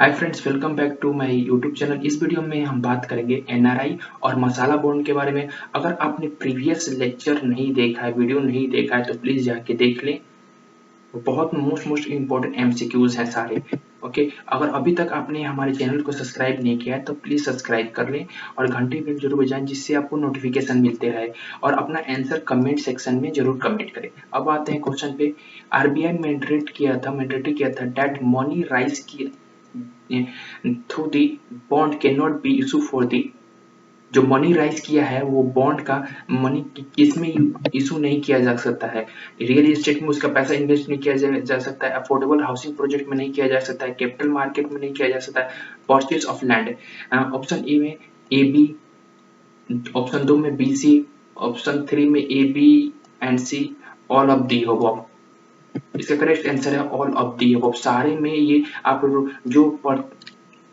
Hi friends, welcome back to my YouTube channel. इस video में हम बात करेंगे एनआरआई और मसाला बॉन्ड के बारे में। अगर आपने प्रीवियस लेक्चर नहीं देखा है, वीडियो नहीं देखा है, तो प्लीज जाके देख लें। बहुत मोस्ट इम्पोर्टेंट एमसीक्यूज हैं सारे। ओके, अगर अभी तक आपने हमारे चैनल को सब्सक्राइब नहीं किया है तो प्लीज सब्सक्राइब कर लें और घंटी बेल जरूर बजाएं, जिससे आपको नोटिफिकेशन मिलते रहे। और अपना आंसर कमेंट सेक्शन में जरूर कमेंट करें। अब आते हैं क्वेश्चन पे। आरबीआई मैंडेट किया था दैट मनी राइज की through the bond can not be issue for the. जो मनी राइज किया है वो बॉन्ड का मनी किसमें इशू नहीं किया जा सकता है। रियल एस्टेट में उसका पैसा इन्वेस्ट नहीं किया जा सकता है, अफोर्डेबल हाउसिंग प्रोजेक्ट में नहीं किया जा सकता है, कैपिटल मार्केट में नहीं किया जा सकता है, purchase of land. Option A में ए बी, ऑप्शन 2 में बी सी, ऑप्शन 3 में A B and C, all of the होगा। इसका करेक्ट आंसर है ऑल ऑफ दी अबव। सारे में ये आप जो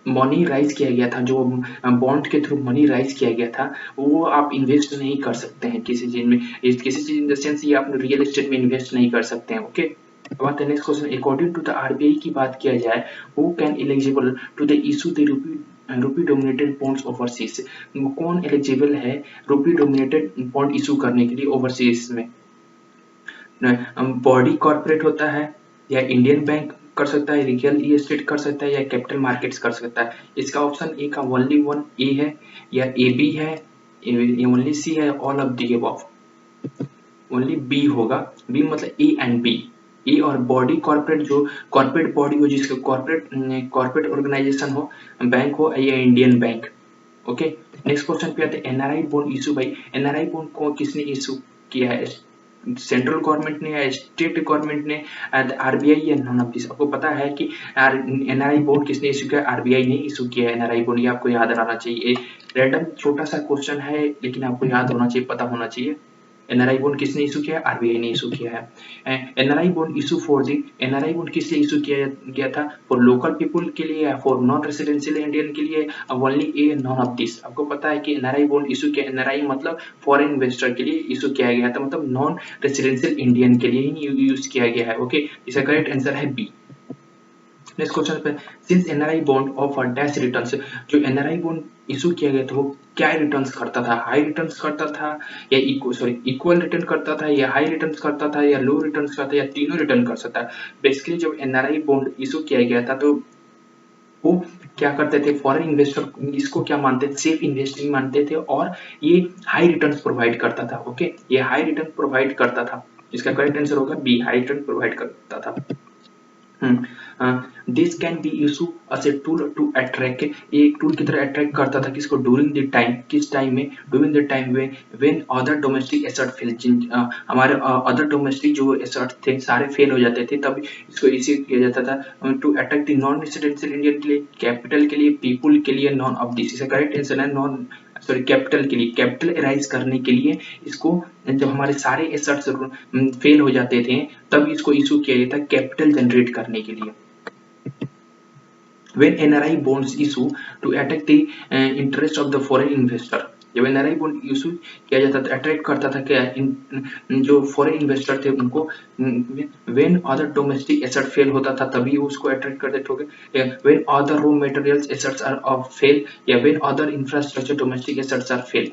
मनी राइज किया गया था, जो बॉन्ड के थ्रू मनी राइज किया गया था, वो आप इन्वेस्ट नहीं कर सकते हैं किसी चीज में। किसी चीज इन द सेंस ये आप रियल एस्टेट में इन्वेस्ट नहीं कर सकते हैं। ओके, अब आते हैं next question. According to the RBI की बात किया जाए, who can eligible to the issue the rupee dominated bonds overseas. कौन एलिजिबल है रूपी डोमिनेटेड बॉन्ड इशू करने के लिए ओवरसीज में? बॉडी कॉर्पोरेट होता है, या इंडियन बैंक कर सकता है, रियल एस्टेट कर सकता है, या कैपिटल मार्केट्स कर सकता है। इसका ऑप्शन ए का ओनली वन ए है, या ए बी है, ओनली सी है, all of the above. Only B होगा। बी मतलब ए एंड बी। ए और बॉडी कॉर्पोरेट, जो कॉर्पोरेट बॉडी हो, जिसका कॉर्पोरेट ऑर्गेनाइजेशन हो, बैंक हो, या Indian bank. Okay, next question पे आते हैं। एनआरआई बॉन्ड इशू भाई, एनआरआई बॉन्ड को किसने इशू किया है? सेंट्रल गवर्नमेंट ने या स्टेट गवर्नमेंट ने, आरबीआई या नॉन ऑफ दिस? आपको पता है कि एनआरआई बॉन्ड किसने इशू किया? आरबीआई ने इशू किया है एनआरआई बॉन्ड। ये आपको याद रहना चाहिए। रैंडम छोटा सा क्वेश्चन है, लेकिन आपको याद होना चाहिए, पता होना चाहिए। एनआरआई बॉन्ड किसने इशू किया? आरबीआई ने इशू किया है। NRI bond issue for the, NRI bond किस लिए इशू किया गया था? फॉर लोकल पीपुल के लिए, फॉर नॉन रेसिडेंशियल इंडियन के लिए, only a non of this. आपको पता है कि एनआरआई बॉन्ड इशू किया, एनआरआई मतलब फॉरेन इन्वेस्टर के लिए इशू किया गया था, मतलब नॉन रेसिडेंशियल इंडियन के लिए ही यूज किया गया है। ओके, इसका करेक्ट आंसर है बी। नेक्स्ट क्वेश्चन पे, since NRI bond offer dash returns. जो एनआरआई बॉन्ड इशू किया गया था वो क्या रिटर्न्स करता था? हाई रिटर्न्स करता था, या इक्वल रिटर्न करता था, या हाई रिटर्न्स करता था, या लो रिटर्न्स करता था, या तीनों रिटर्न कर सकता है? बेसिकली जब एनआरआई बॉन्ड इशू किया गया था तो वो क्या करते थे, फॉरेन इन्वेस्टर इसको क्या मानते थे? सेफ इन्वेस्टिंग मानते थे, और ये हाई रिटर्न्स प्रोवाइड करता था। ओके, ये हाई रिटर्न प्रोवाइड करता था। इसका करेक्ट आंसर होगा बी, हाई रिटर्न प्रोवाइड करता था। This can be use as a tool to attract. ये एक टूल की तरह अट्रैक्ट करता था किसको? ड्यूरिंग द टाइम, किस टाइम में? During the time when other domestic asset fail. हमारे अदर डोमेस्टिक जो एसेट थे सारे फेल हो जाते थे, तब इसको इसी किया जाता था to attract the non residential Indian के लिए, कैपिटल के लिए, पीपुल के लिए, नॉन ऑफ दिस। इसका करेक्ट आंसर है नॉन, कैपिटल के लिए, कैपिटल राइज करने के लिए इसको। जब हमारे सारे एसेट्स फेल हो जाते थे तब इसको इशू किया गया था कैपिटल जनरेट करने के लिए। When NRI bonds issue to attack the interest of the foreign investor। जब एनआरआई बॉन्ड इशू किया जाता था, अट्रैक्ट करता था क्या? जो फॉरेन इन्वेस्टर थे उनको। When other domestic asset fail होता था तभी उसको अट्रैक्ट कर देते थे। When other raw materials assets are fail, या when other infrastructure domestic assets are fail.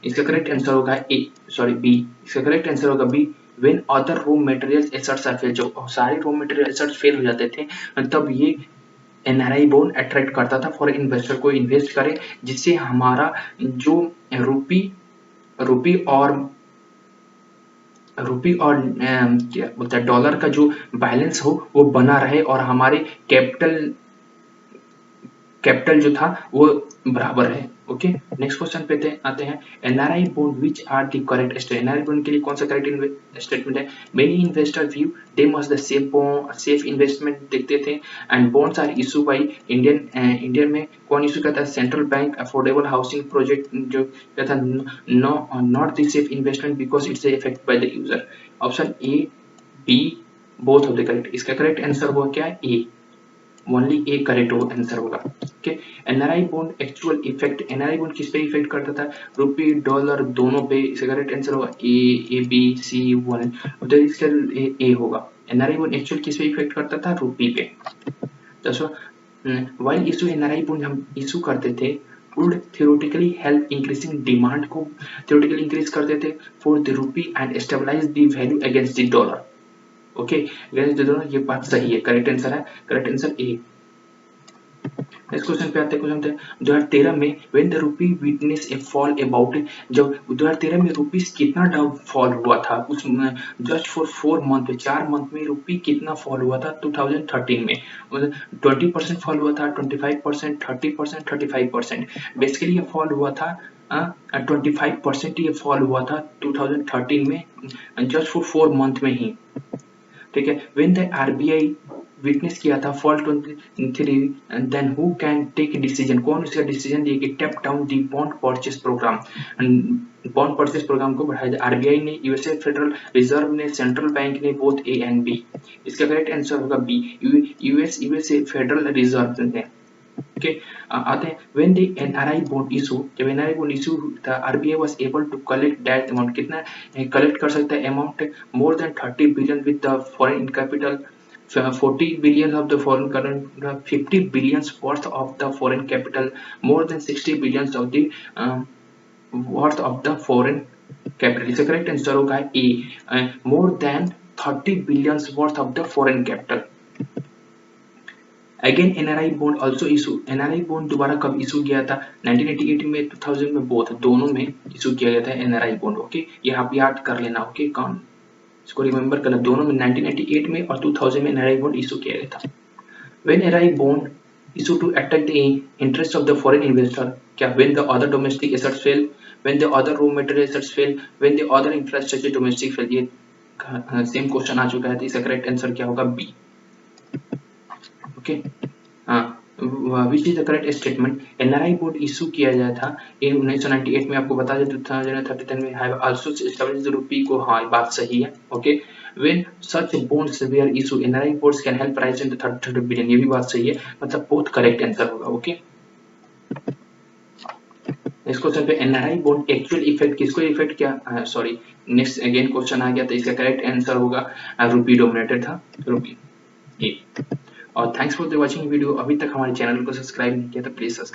इसका करेक्ट आंसर होगा बी। इसका करेक्ट आंसर होगा B, when other raw materials assets are fail. जो सारे रॉ मटेरियल एसेट्स फेल हो जाते थे तब ये एनआरआई बॉन्ड अट्रैक्ट करता था फॉरेन इन्वेस्टर को इन्वेस्ट करे, जिससे हमारा जो रूपी रूपी और क्या बोलता है, डॉलर का जो बैलेंस हो वो बना रहे, और हमारे कैपिटल कैपिटल जो था वो बराबर है। ओके, नेक्स्ट क्वेश्चन पे आते हैं। NRI bond which are the correct statement. NRI bond के लिए कौन सा करेक्ट स्टेटमेंट है? Many investor view them as the safe investment देखते थे, and bonds are issue by Indian में कौन इशू करता है? Central bank. Affordable housing project जो क्या था? Not the safe investment because it's effect by the user. Option A B both of the correct. इसका करेक्ट आंसर हुआ क्या? ए, ओनली ए करेक्ट आंसर होगा। Okay, NRI bond actual effect, NRI bond किस पे effect करता था? रूपी dollar दोनों पे। इसका करेक्ट आंसर होगा ए बी सी वन, उधर इसका ए होगा। एनआरआई बॉन्ड एक्चुअल किस पे इफेक्ट करता था? रूपी पे। दसवा, वाइल इशू एनआरआई बॉन्ड हम इशू करते थे would theoretically help increasing demand को theoretically increase करते थे for the rupee and stabilize the value against the dollar. Okay against the dollar, ये बात सही है, करेक्ट आंसर है, करेक्ट आंसर ए। इस क्वेश्चन पे आते हैं, क्वेश्चन 2013 में when the rupee witness A fall about, जब 2013 में रुपीस कितना डाउन फॉल हुआ था उस जस्ट फॉर 4 मंथ, 4 मंथ में रूपी कितना फॉल हुआ था 2013 में, 20% फॉल हुआ था, 25%, 30%, 35%, बेसिकली ये फॉल हुआ था 25% ये फॉल हुआ था 2013 में जस्ट फॉर 4 मंथ में ही, ठीक है। व्हेन द आरबीआई विटनेस किया था fall 23 then who can take decision, कौन उसका डिसीजन लिए कि tap down the bond purchase programme, bond purchase programme को बढ़ाया जाए, आरबीआई ने, यूएसए फेडरल रिजर्व ने, सेंट्रल बैंक ने, बोथ ए एंड बी। इसका करेक्ट आंसर होगा बी, यूएसए फेडरल रिजर्व ने। ओके आते हैं when the NRI bond issue, जब एनआरआई बॉन्ड इशू था RBI was able to collect that amount, कितना कलेक्ट कर सकता है amount more than 30 billion with the foreign capital, 40 billion of the foreign current, 50 billions worth of the foreign capital, more than 60 billions of the worth of the foreign capital। इसका correct answer होगा ए, more than 30 billions worth of the foreign capital। Again NRI bond also issue, NRI bond दोबारा कब issue किया था 1988 में, 2000 में, both दोनों में इशू किया गया था एनआरआई बॉन्ड। ओके ये आप याद कर लेना, ओके कौन इसको रिमेंबर करना, दोनों में 1988 में और 2000 में एनआरआई बॉन्ड इशू किया गया था। When NRI bond issue to attract the interest of the foreign investor, क्या when the other domestic assets fail, when the other raw material assets fail, when the other infrastructure domestic fail, ये same question आ चुका है, तो इसका correct answer क्या होगा B. Okay which is the correct statement, NRI bond issue किया गया था इन 1998 में, आपको बता दें 2013 में have also established the rupee को, हाँ बात सही है। Okay when such bonds were issue NRI bonds can help raise in the 30 billion, ये भी बात सही है, मतलब बहुत करेक्ट आंसर होगा। ओके इस क्वेश्चन पे एनआरआई बॉन्ड एक्चुअल इफेक्ट किसको इफेक्ट किया, सॉरी नेक्स्ट अगेन क्वेश्चन आ गया, तो इसका करेक्ट आंसर होगा रूपी डोमिनेटेड था, रूपी ए। और thanks for the watching video, अभी तक हमारे चैनल को सब्सक्राइब नहीं किया तो प्लीज सब्सक्राइब।